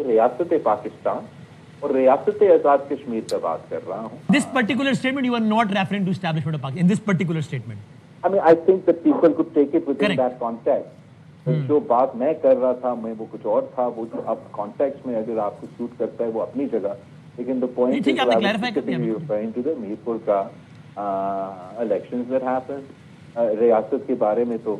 ریاست پاکستان اور ریاست آزاد کشمیر کا بات کر رہا ہوں. This particular statement you are not referring to establishment of Pakistan in this particular statement. I mean, I think that people could take it within Correct. that context. جو بات میں کر رہا تھا وہ کچھ اور تھا, وہ جو اب کانٹیکس میں اگر آپ کو سوٹ کرتا ہے وہ اپنی جگہ, لیکن the point is referring to the Mirpur کا elections that happened. ریاست کے بارے میں تو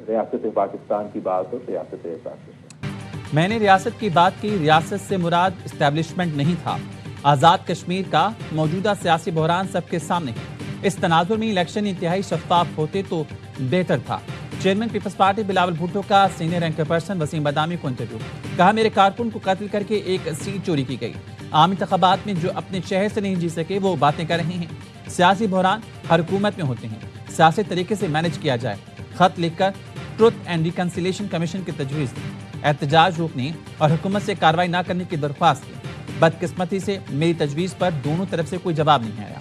ریاست پاکستان کی بات ہو, ریاست پاکستان. میں نے ریاست کی بات کی, ریاست سے مراد اسٹیبلشمنٹ نہیں تھا. آزاد کشمیر کا موجودہ سیاسی بحران سب کے سامنے ہے. اس تناظر میں الیکشن انتہائی شفاف ہوتے تو بہتر تھا. چیئرمین پیپلز پارٹی بلاول بھٹو کا senior anchor person Waseem Badami کو انٹرویو. کہا میرے کارکن کو قتل کر کے ایک سیٹ چوری کی گئی. عام انتخابات میں جو اپنے شہر سے نہیں جی سکے وہ باتیں کر رہے ہیں. سیاسی بحران ہر حکومت میں ہوتے ہیں, سیاسی طریقے سے مینج کیا جائے. خط لکھ کر ٹروتھ اینڈ ریکنسیلیشن کمیشن کی تجویز دی. احتجاج روکنے اور حکومت سے کارروائی نہ کرنے کی درخواست کی. بدقسمتی سے میری تجویز پر دونوں طرف سے کوئی جواب نہیں آیا.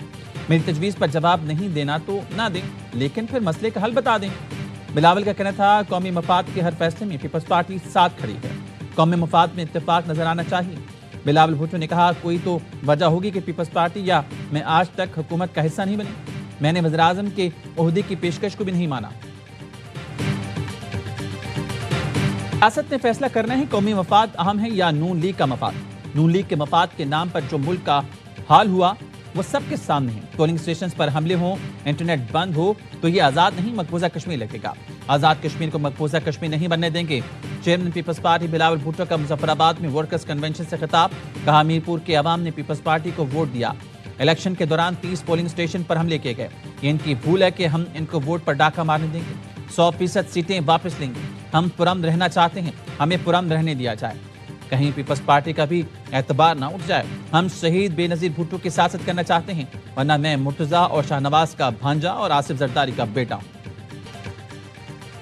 میری تجویز پر جواب نہیں دینا تو نہ دیں, لیکن پھر مسئلے کا حل بتا دیں. بلاول کا کہنا تھا قومی مفاد کے ہر فیصلے میں پیپلز پارٹی ساتھ کھڑی ہے. قومی مفاد میں اتفاق نظر آنا چاہیے. بلاول بھٹو نے کہا کوئی تو وجہ ہوگی کہ پیپلز پارٹی یا میں آج تک حکومت کا حصہ نہیں بنی. میں نے وزیراعظم کے عہدے کی پیشکش کو بھی نہیں مانا. ریاست نے فیصلہ کرنا ہے قومی مفاد اہم ہے یا نون لیگ کا مفاد. نون لیگ کے مفاد کے نام پر جو ملک کا حال ہوا وہ سب کے سامنے ہے. پولنگ اسٹیشنز پر حملے ہوں, انٹرنیٹ بند ہو تو یہ آزاد نہیں مقبوضہ کشمیر لگے گا. آزاد کشمیر کو مقبوضہ کشمیر نہیں بننے دیں گے. چیئرمین پیپلز پارٹی بلاول بھٹو کا مظفر آباد میں ورکرز کنونشن سے خطاب. کہا میرپور کے عوام نے پیپلز پارٹی کو ووٹ دیا. الیکشن کے دوران 30 پولنگ اسٹیشن پر حملے کیے گئے. یہ ان کی بھول ہے کہ ہم ان کو ووٹ پر ڈاکہ مارنے دیں گے. 100% سیٹیں واپس لیں گے. ہم پرامن رہنا چاہتے ہیں, ہمیں پرامن رہنے دیا جائے. کہیں پیپلز پارٹی کا بھی اعتبار نہ اٹھ جائے. ہم شہید بے نظیر بھٹو کی سیاست کرنا چاہتے ہیں, ورنہ میں مرتضیٰ اور شاہ نواز کا بھانجا اور آصف زرداری کا بیٹا ہوں.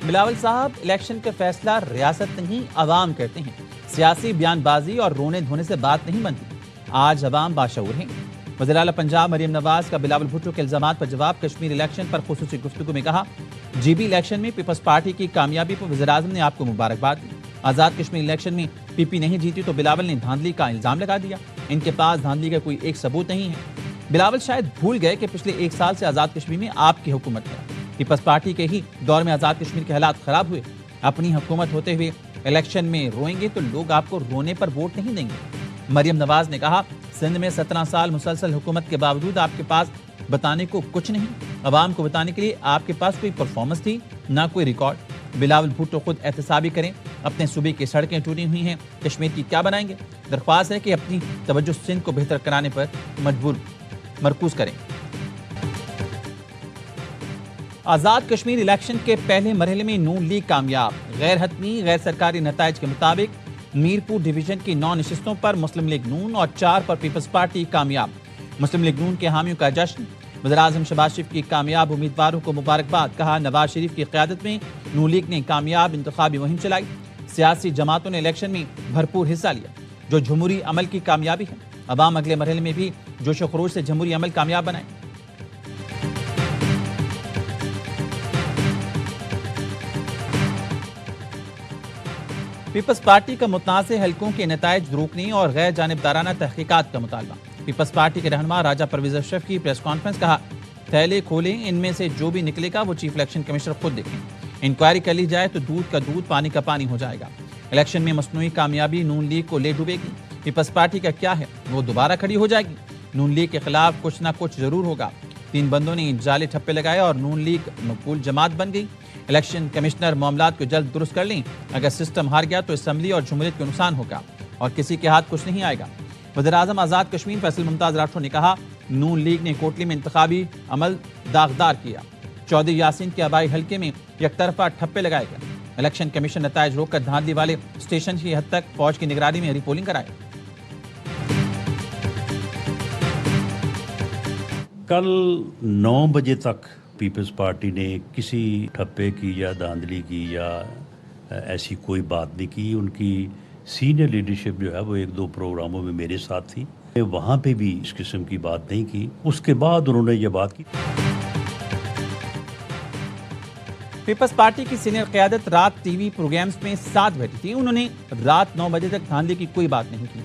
بلاول صاحب, الیکشن کا فیصلہ ریاست نہیں عوام کرتے ہیں. سیاسی بیان بازی اور رونے دھونے سے بات نہیں بنتی. آج عوام باشعور ہیں. وزیر اعلیٰ پنجاب مریم نواز کا بلاول بھٹو کے الزامات پر جواب. کشمیر الیکشن پر خصوصی گفتگو میں کہا جی بی الیکشن میں پیپلز پارٹی کی کامیابی پر وزیر اعظم نے آپ کو مبارکباد دی. آزاد کشمیر الیکشن میں پی پی نہیں جیتی تو بلاول نے دھاندلی کا الزام لگا دیا. ان کے پاس دھاندلی کا کوئی ایک ثبوت نہیں ہے. بلاول شاید بھول گئے کہ پچھلے 1 سال سے آزاد کشمیر میں آپ کی حکومت ہے. پیپلز پارٹی کے ہی دور میں آزاد کشمیر کے حالات خراب ہوئے. اپنی حکومت ہوتے ہوئے الیکشن میں روئیں گے تو لوگ آپ کو رونے پر ووٹ نہیں دیں گے. مریم نواز نے کہا سندھ میں 17 سال مسلسل حکومت کے باوجود آپ کے پاس بتانے کو کچھ نہیں. عوام کو بتانے کے لیے آپ کے پاس کوئی پرفارمنس تھی نہ کوئی ریکارڈ. بلاول بھٹو خود احتسابی کریں. اپنے صوبے کی سڑکیں ٹوٹی ہوئی ہیں, کشمیر کی کیا بنائیں گے؟ درخواست ہے کہ اپنی توجہ سندھ کو بہتر کرانے پر مرکوز کریں. آزاد کشمیر الیکشن کے پہلے مرحلے میں نون لیگ کامیاب. غیر حتمی غیر سرکاری نتائج کے مطابق میرپور ڈویژن کی 9 نشستوں پر مسلم لیگ نون اور 4 پر پیپلز پارٹی کامیاب. مسلم لیگ نون کے حامیوں کا جشن. وزیراعظم شہباز شریف کی کامیاب امیدواروں کو مبارکباد. کہا نواز شریف کی قیادت میں نون لیگ نے کامیاب انتخابی مہم چلائی. سیاسی جماعتوں نے الیکشن میں بھرپور حصہ لیا, جو جمہوری عمل کی کامیابی ہے. عوام اگلے مرحلے میں بھی جوش و خروش سے جمہوری عمل کامیاب بنائے. پیپلز پارٹی کا متنازع حلقوں کے نتائج روکنے اور غیر جانبدارانہ تحقیقات کا مطالبہ. پیپلز پارٹی کے رہنما راجہ پرویز اشرف کی پریس کانفرنس. کہا تھیلے کھولیں, ان میں سے جو بھی نکلے گا وہ چیف الیکشن کمشنر خود دیکھیں. انکوائری کر لی جائے تو دودھ کا دودھ پانی کا پانی ہو جائے گا. الیکشن میں مصنوعی کامیابی نون لیگ کو لے ڈوبے گی. پیپلز پارٹی کا کیا ہے, وہ دوبارہ کھڑی ہو جائے گی. نون لیگ کے خلاف کچھ نہ کچھ ضرور ہوگا. 3 بندوں نے جعلی ٹھپے لگائے اور نون لیگ مقبول جماعت بن گئی. الیکشن کمشنر معاملات کو جلد درست کر لیں. اگر سسٹم ہار گیا تو اسمبلی اور جمہوریت کو نقصان ہوگا اور کسی کے ہاتھ کچھ نہیں آئے گا. وزیر اعظم آزاد کشمیر فیصل ممتاز راٹھور نے کہا نون لیگ نے کوٹلی میں انتخابی عمل داغدار کیا. چودھری یاسین کے آبائی حلقے میں یک طرفہ ٹھپے لگائے گئے. الیکشن کمیشن نتائج روک کر دھاندلی والے اسٹیشن کی حد تک فوج کی نگرانی میں ری پولنگ کرائے. کل 9 بجے تک پیپلز پارٹی نے کسی ٹھپے کی یا دھاندلی کی یا ایسی کوئی بات نہیں کی. ان کی سینئر لیڈرشپ جو ہے وہ 1-2 پروگراموں میں میرے ساتھ تھی, وہاں پہ بھی اس قسم کی بات نہیں کی. اس کے بعد انہوں نے یہ بات کی. پیپلز پارٹی کی سینئر قیادت رات ٹی وی پروگرامز میں ساتھ بیٹھی تھی. انہوں نے رات 9 بجے تک دھاندلی کی کوئی بات نہیں کی.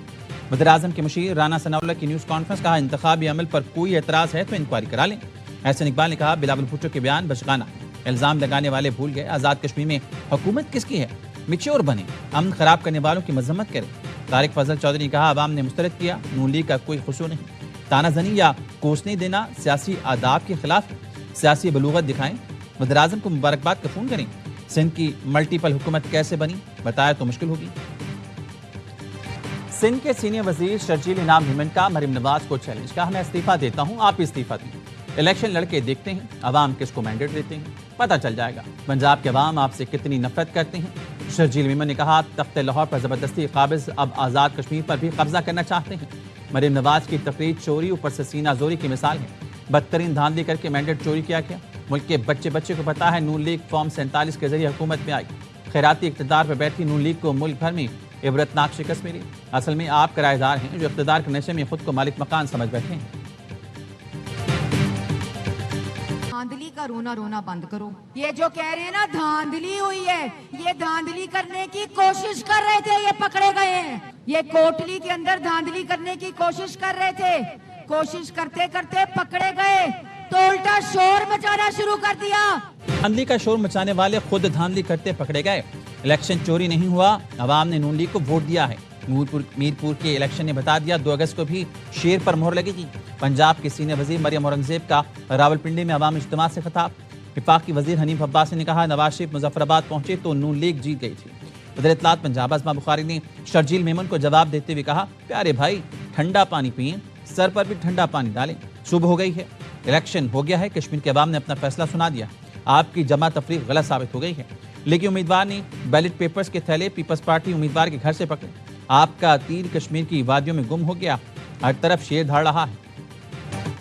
وزیراعظم کے مشیر رانا ثناء اللہ کی نیوز کانفرنس. کہا انتخابی عمل پر کوئی اعتراض ہے تو انکوائری کرا لیں. احسن اقبال نے کہا بلاول بھٹو کے بیان بچگانہ. الزام لگانے والے بھول گئے آزاد کشمیر میں حکومت کس کی ہے. میچور بنے, امن خراب کرنے والوں کی مذمت کریں. طارق فضل چودھری نے کہا عوام نے مسترد کیا, نون لیگ کا کوئی قصور نہیں. تانا زنی یا کوسنے دینا سیاسی آداب کے خلاف, سیاسی بلوغت دکھائیں. وزیراعظم کو مبارکباد کا فون کریں. سندھ کی ملٹیپل حکومت کیسے بنی بتایا تو مشکل ہوگی. سندھ کے سینئر وزیر شرجیل انعام ہیمن کا مریم نواز کو چیلنج. کہا میں استعفیٰ دیتا ہوں, آپ استعفیٰ دیں. الیکشن لڑ کے دیکھتے ہیں عوام کس کو مینڈیٹ دیتے ہیں, پتہ چل جائے گا پنجاب کے عوام آپ سے کتنی نفرت کرتے ہیں. شرجیل ہیمن نے کہا تخت لاہور پر زبردستی قابض اب آزاد کشمیر پر بھی قبضہ کرنا چاہتے ہیں. مریم نواز کی تقریر چوری اوپر سے سینہ زوری کی مثال ہے. بدترین دھاندلی کر کے مینڈیٹ چوری کیا گیا. ملک کے بچے بچے کو پتا ہے نون لیگ فارم 47 کے ذریعے حکومت میں آئی. خیراتی اقتدار پر بیٹھی نون لیگ کو ملک بھر میں عبرتناک شکست ملی. اصل میں آپ کرایہ دار ہیں جو اقتدار کے نشے میں خود کو مالک مکان سمجھ بیٹھے ہیں. دھاندلی کا رونا رونا بند کرو. یہ جو کہہ رہے ہیں نا دھاندلی ہوئی ہے, یہ دھاندلی کرنے کی کوشش کر رہے تھے, یہ پکڑے گئے ہیں. یہ کوٹلی کے اندر دھاندلی کرنے کی کوشش کر رہے تھے, کوشش کرتے کرتے پکڑے گئے تو الٹا شور مچانا شروع کر دیا. دھاندلی کا شور مچانے والے خود دھاندلی کرتے پکڑے گئے. الیکشن چوری نہیں ہوا, عوام نے نون لیگ کو ووٹ دیا ہے. میرپور کے الیکشن نے بتا دیا 2 اگست کو بھی شیر پر مہر لگے گی. پنجاب کے سینئر وزیر مریم اورنگزیب کا راولپنڈی میں عوام اجتماع سے خطاب. وفاقی وزیر حنیف عباسی نے کہا نواز شریف مظفر آباد پہنچے تو نون لیگ جیت گئی تھی. وزیر اطلاعات پنجاب ازما بخاری نے شرجیل میمن کو جواب دیتے ہوئے کہا پیارے بھائی ٹھنڈا پانی پئیں, سر پر بھی ٹھنڈا پانی ڈالیں. صبح ہو گئی ہے, الیکشن ہو گیا ہے, کشمیر کے عوام نے اپنا فیصلہ سنا دیا. آپ کی جمع تفریق غلط ثابت ہو گئی ہے. لیکن امیدوار نے بیلٹ پیپرز کے تھیلے پیپلز پارٹی امیدوار کے گھر سے پکڑے. آپ کا تیر کشمیر کی وادیوں میں گم ہو گیا, ہر طرف شیر دھاڑ رہا ہے.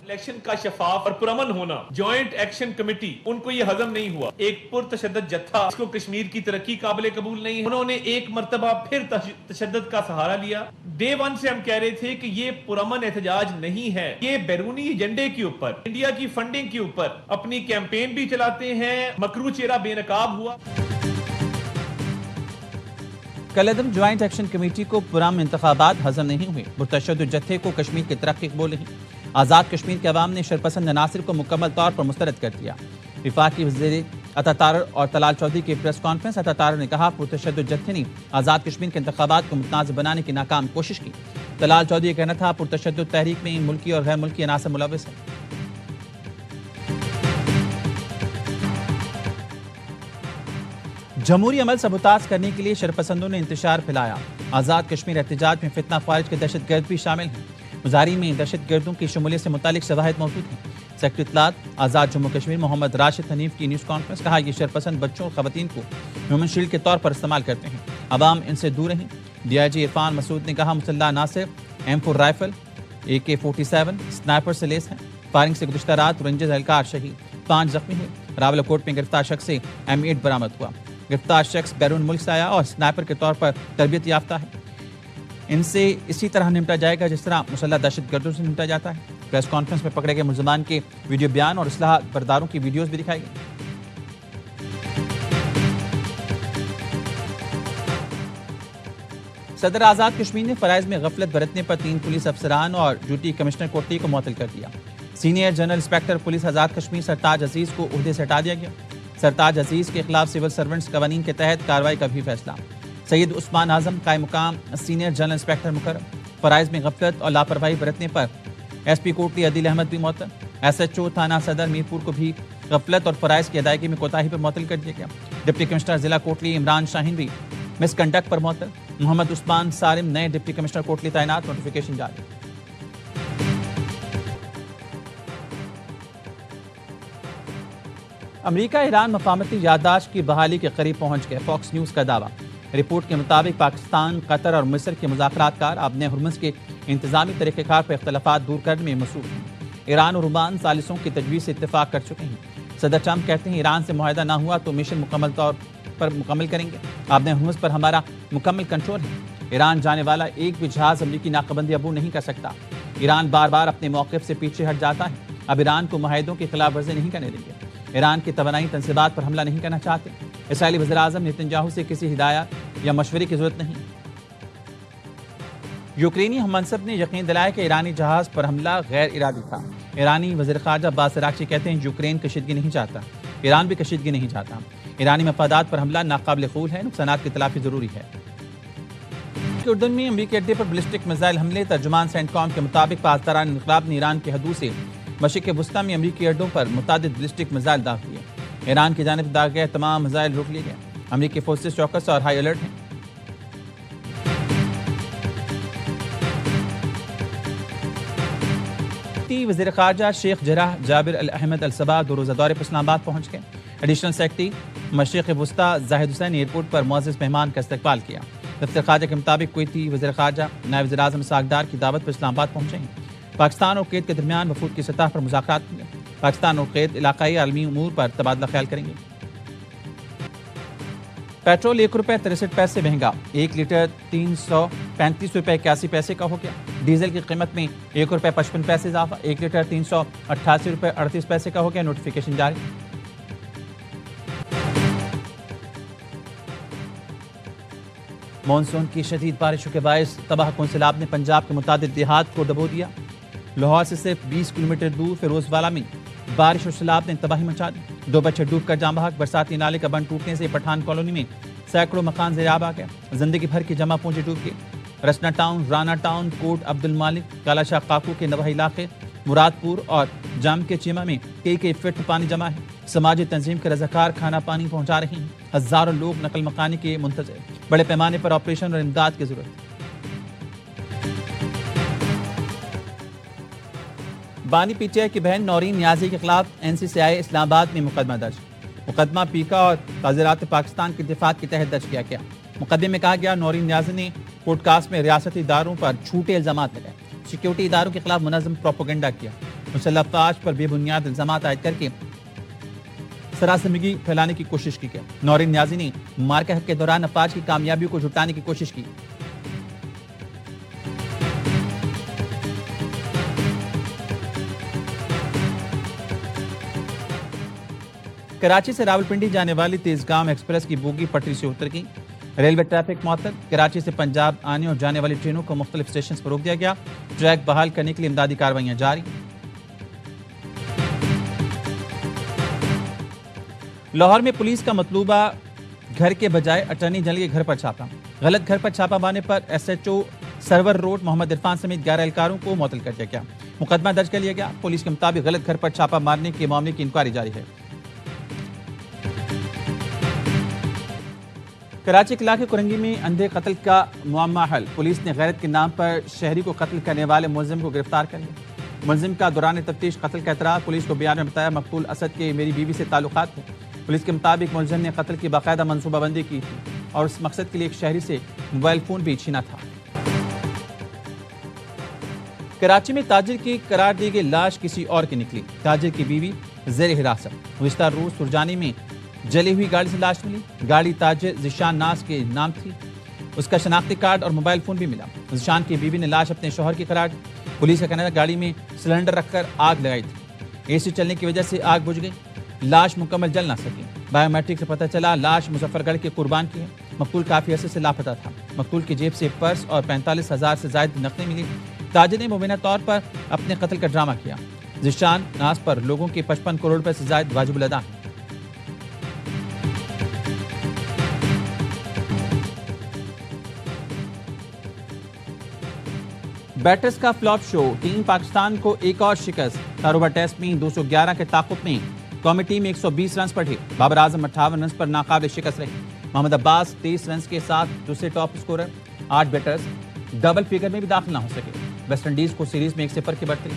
الیکشن کا شفاف اور پرامن ہونا, جوائنٹ ایکشن کمیٹی, ان کو یہ ہضم نہیں ہوا. ایک پرتشدد جتھا, اس کو کشمیر کی ترقی قابل قبول نہیں ہے. انہوں نے ایک مرتبہ پھر تشدد کا سہارا لیا. ڈے 1 سے ہم کہہ رہے تھے کہ یہ پرامن احتجاج نہیں ہے, یہ بیرونی ایجنڈے کے اوپر, انڈیا کی فنڈنگ کے اوپر اپنی کیمپین بھی چلاتے ہیں. مکرو چہرہ بے نقاب ہوا. کالعدم جوائنٹ ایکشن کمیٹی کو پرامن انتخابات ہضم نہیں ہوئے. متشدد جتھے کو کشمیر کی ترقی قبول نہیں. آزاد کشمیر کے عوام نے شرپسند عناصر کو مکمل طور پر مسترد کر دیا. وفاقی وزیر عطا تارڑ اور طلال چودھری کی پریس کانفرنس. عطا تارڑ نے کہا پرتشدد جتھے نے آزاد کشمیر کے انتخابات کو متنازع بنانے کی ناکام کوشش کی. طلال چودھری کا کہنا تھا پرتشدد تحریک میں ملکی اور غیر ملکی عناصر ملوث ہیں. جمہوری عمل سبوتاژ کرنے کے لیے شرپسندوں نے انتشار پھیلایا. آزاد کشمیر احتجاج میں فتنہ خارج کے دہشت گرد بھی شامل ہیں. مظاہرین میں دہشت گردوں کی شمولیت سے متعلق شواہد موجود ہیں. سیکرٹری اطلاعات آزاد جموں کشمیر محمد راشد حنیف کی نیوز کانفرنس. کہا یہ شرپسند بچوں اور خواتین کو ہیومن شیلڈ کے طور پر استعمال کرتے ہیں, عوام ان سے دور رہیں. ڈی آئی جی عرفان مسعود نے کہا مسلح عناصر M4 رائفل, AK-47 سنائپر سے لیس ہیں. فائرنگ سے گزشتہ رات رینجرز اہلکار شہید, 5 زخمی ہوئے. راولاکوٹ میں گرفتار شخص سے M8 برآمد ہوا. گرفتار شخص بیرون ملک سے آیا اور سنائپر کے طور پر تربیت یافتہ ہے. ان سے اسی طرح نمٹا جائے گا جس طرح مسلح دہشت گردوں سے نمٹا جاتا ہے. پریس کانفرنس میں پکڑے گئے ملزمان کے ویڈیو بیان اور اسلحہ برداروں کی ویڈیوز بھی دکھائی گئی. صدر آزاد کشمیر نے فرائض میں غفلت برتنے پر 3 پولیس افسران اور ڈیوٹی کمشنر کوٹلی کو معطل کر دیا. Senior general inspector police Azad Kashmir سرتاج عزیز کو عہدے سے ہٹا دیا گیا. سرتاج عزیز کے خلاف سول سرونٹس قوانین کے تحت کارروائی کا بھی فیصلہ. سید عثمان اعظم قائم مقام سینئر جنرل انسپکٹر مقرر. فرائض میں غفلت اور لاپرواہی برتنے پر ایس پی کوٹلی عدیل احمد بھی معطل. SHO تھانہ صدر میرپور کو بھی غفلت اور فرائض کی ادائیگی میں کوتاہی پر معطل کر دیا گیا. ڈپٹی کمشنر ضلع کوٹلی عمران شاہین بھی مس کنڈکٹ پر معطل. محمد عثمان سالم نئے ڈپٹی کمشنر کوٹلی تعینات, نوٹیفیکیشن جاری. امریکہ ایران مفاہمتی یادداشت کی بحالی کے قریب پہنچ گئے. فاکس نیوز کا دعویٰ. رپورٹ کے مطابق پاکستان, قطر اور مصر کے مذاکرات کار ابن ہرمز کے انتظامی طریقہ کار پر اختلافات دور کرنے میں مصروف ہیں. ایران اور عمان ثالثوں کی تجویز سے اتفاق کر چکے ہیں. صدر ٹرمپ کہتے ہیں ایران سے معاہدہ نہ ہوا تو مشن مکمل طور پر مکمل کریں گے. ابن ہرمز پر ہمارا مکمل کنٹرول ہے. ایران جانے والا ایک بھی جہاز امریکی ناکابندی عبور نہیں کر سکتا. ایران بار بار اپنے موقف سے پیچھے ہٹ جاتا ہے. اب ایران کو معاہدوں کی خلاف ورزی نہیں کرنے دیں گے. ایران کی توانائی تنصیبات پر حملہ نہیں کرنا چاہتے. اسرائیلی وزیراعظم نیتن سے کسی ہدایات یا مشورے کی ضرورت نہیں. یوکرینی ہم منصب نے یقین دلایا کہ ایرانی جہاز پر حملہ غیر ارادی تھا. ایرانی وزیر خارجہ عباس عراقچی کہتے ہیں یوکرین کشیدگی نہیں چاہتا, ایران بھی کشیدگی نہیں چاہتا. ایرانی مفادات پر حملہ ناقابل قبول ہے, نقصانات کی تلافی ضروری ہے. اردن میں امریکی اڈے پر بلسٹک میزائل حملے. ترجمان سینٹ کام کے مطابق پاسداران انقلاب نے ایران کی حدود سے مشرق وسطی میں امریکی اڈوں پر متعدد بلسٹک میزائل داغ دیے. ایران کی جانب داغے گئے تمام میزائل روک لیے گئے. امریکی فورسز چوکس اور ہائی الرٹ ہیں. وزیر خارجہ شیخ جراح جابر الاحمد الصباح دو روزہ دورے پر اسلام آباد پہنچ گئے. ایڈیشنل سیکرٹری مشرق وسطی زاہد حسین ایئرپورٹ پر معزز مہمان کا استقبال کیا. دفتر خارجہ کے مطابق کویتی وزیر خارجہ نائب وزیر اعظم اسحاق ڈار کی دعوت پر اسلام آباد پہنچے ہیں. پاکستان اور کویت کے درمیان وفود کی سطح پر مذاکرات ہوں گے. پاکستان اور کویت علاقائی عالمی امور پر تبادلہ خیال کریں گے. پیٹرول ₹1.63 مہنگا, 1 لیٹر 335 روپے 81 پیسے کا ہو گیا. ڈیزل کی قیمت میں ₹1.55 اضافہ, 1 لیٹر 388 روپے 38 پیسے کا ہو گیا. نوٹیفیکیشن جاری. مانسون کی شدید بارشوں کے باعث تباہ کن سیلاب نے پنجاب کے متعدد دیہات کو ڈبو دیا. لاہور سے صرف 20 کلومیٹر دور فیروز والا میں بارش اور سیلاب نے تباہی مچا دی. 2 بچے ڈوب کر جاں بحق. برساتی نالے کا بند ٹوٹنے سے پٹھان کالونی میں سینکڑوں مکان زیر آب آ گیا. زندگی بھر کی جمع پونجی ڈوب گئی. رسنا ٹاؤن, رانا ٹاؤن, کوٹ عبد المالک, کالا شاہ قاقو کے نواحی علاقے, مراد پور اور جام کے چیمہ میں کئی فٹ پانی جمع ہے. سماجی تنظیم کے رضاکار کھانا پانی پہنچا رہے ہیں. ہزاروں لوگ نقل مکانی کے منتظر. بڑے پیمانے پر آپریشن اور امداد کی ضرورت. بانی پی ٹی آئی کی بہن نورین نیازی کے خلاف NCCI اسلام آباد میں مقدمہ درج. مقدمہ پیکا اور تعزیرات پاکستان کے دفاع کے تحت درج کیا گیا. مقدمے میں کہا گیا نورین نیازی نے پوڈ کاسٹ میں ریاستی اداروں پر جھوٹے الزامات لگائے, سیکیورٹی اداروں کے خلاف منظم پروپیگنڈا کیا, مسلح افواج پر بے بنیاد الزامات عائد کر کے سراسمگی پھیلانے کی کوشش کی. نورین نیازی نے مارکہ کے دوران افواج کی کامیابیوں کو جھٹلانے کی کوشش کی. کراچی سے راولپنڈی جانے والی تیزگام ایکسپریس کی بوگی پٹری سے اتر گئی. ریلوے ٹریفک معطل. کراچی سے پنجاب آنے اور جانے والی ٹرینوں کو مختلف اسٹیشنز پر روک دیا گیا. ٹریک بحال کرنے کے لیے امدادی کارروائیاں جاری. لاہور میں پولیس کا مطلوبہ گھر کے بجائے اٹارنی جنرل کے گھر پر چھاپا. غلط گھر پر چھاپا مارنے پر SHO سرور روڈ محمد عرفان سمیت 11 اہلکاروں کو معطل کر دیا گیا. مقدمہ درج کر لیا گیا. پولیس کے مطابق غلط گھر پر چھاپا مارنے کے معاملے کی انکوائری جاری ہے. کراچی کے علاقے کرنگی میں اندھے قتل کا معمہ حل. پولیس نے غیرت کے نام پر شہری کو قتل کرنے والے ملزم کو گرفتار کر لیا. ملزم کا دوران تفتیش قتل کا اعتراف. پولیس کو بیان میں بتایا مقتول اسد کے میری بیوی سے تعلقات ہیں. پولیس کے مطابق ملزم نے قتل کی باقاعدہ منصوبہ بندی کی تھی اور اس مقصد کے لیے ایک شہری سے موبائل فون بھی چھینا تھا. کراچی میں تاجر کی قرار دی گئی لاش کسی اور کی نکلی. تاجر کی بیوی زیر حراست. گزشتہ روز سرجانی میں جلی ہوئی گاڑی سے لاش ملی. گاڑی تاجر ذیشان ناز کے نام تھی. اس کا شناختی کارڈ اور موبائل فون بھی ملا. ذیشان کی بیوی نے لاش اپنے شوہر کی قرار دی. پولیس کا کہنا ہے گاڑی میں سلنڈر رکھ کر آگ لگائی تھی. AC چلنے کی وجہ سے آگ بجھ گئی. لاش مکمل جل نہ سکی. بایو میٹرک سے پتہ چلا لاش مظفر گڑھ کے قربان کی ہے. مقتول کافی عرصے سے لاپتہ تھا. مقتول کی جیب سے پرس اور 45,000 سے زائد نقدیں ملی. تاجر نے مبینہ طور پر اپنے قتل کا ڈرامہ کیا. ذیشان ناز پر لوگوں کے 55 کروڑ روپے سے زائد واجب الادا ہے. بیٹرز کا فلاپ شو. ٹیم پاکستان کو ایک اور شکست. تاروبہ ٹیسٹ میں 211 کے تعاقب میں قومی ٹیم 120 رنز پر ڈھیر. بابر اعظم 58 رنز پر ناقابل شکست رہے. محمد عباس 23 رنز کے ساتھ دوسرے top scorer. 8 batters double figure میں بھی داخل نہ ہو سکے. ویسٹ انڈیز کو سیریز میں 1-0 کی برتری.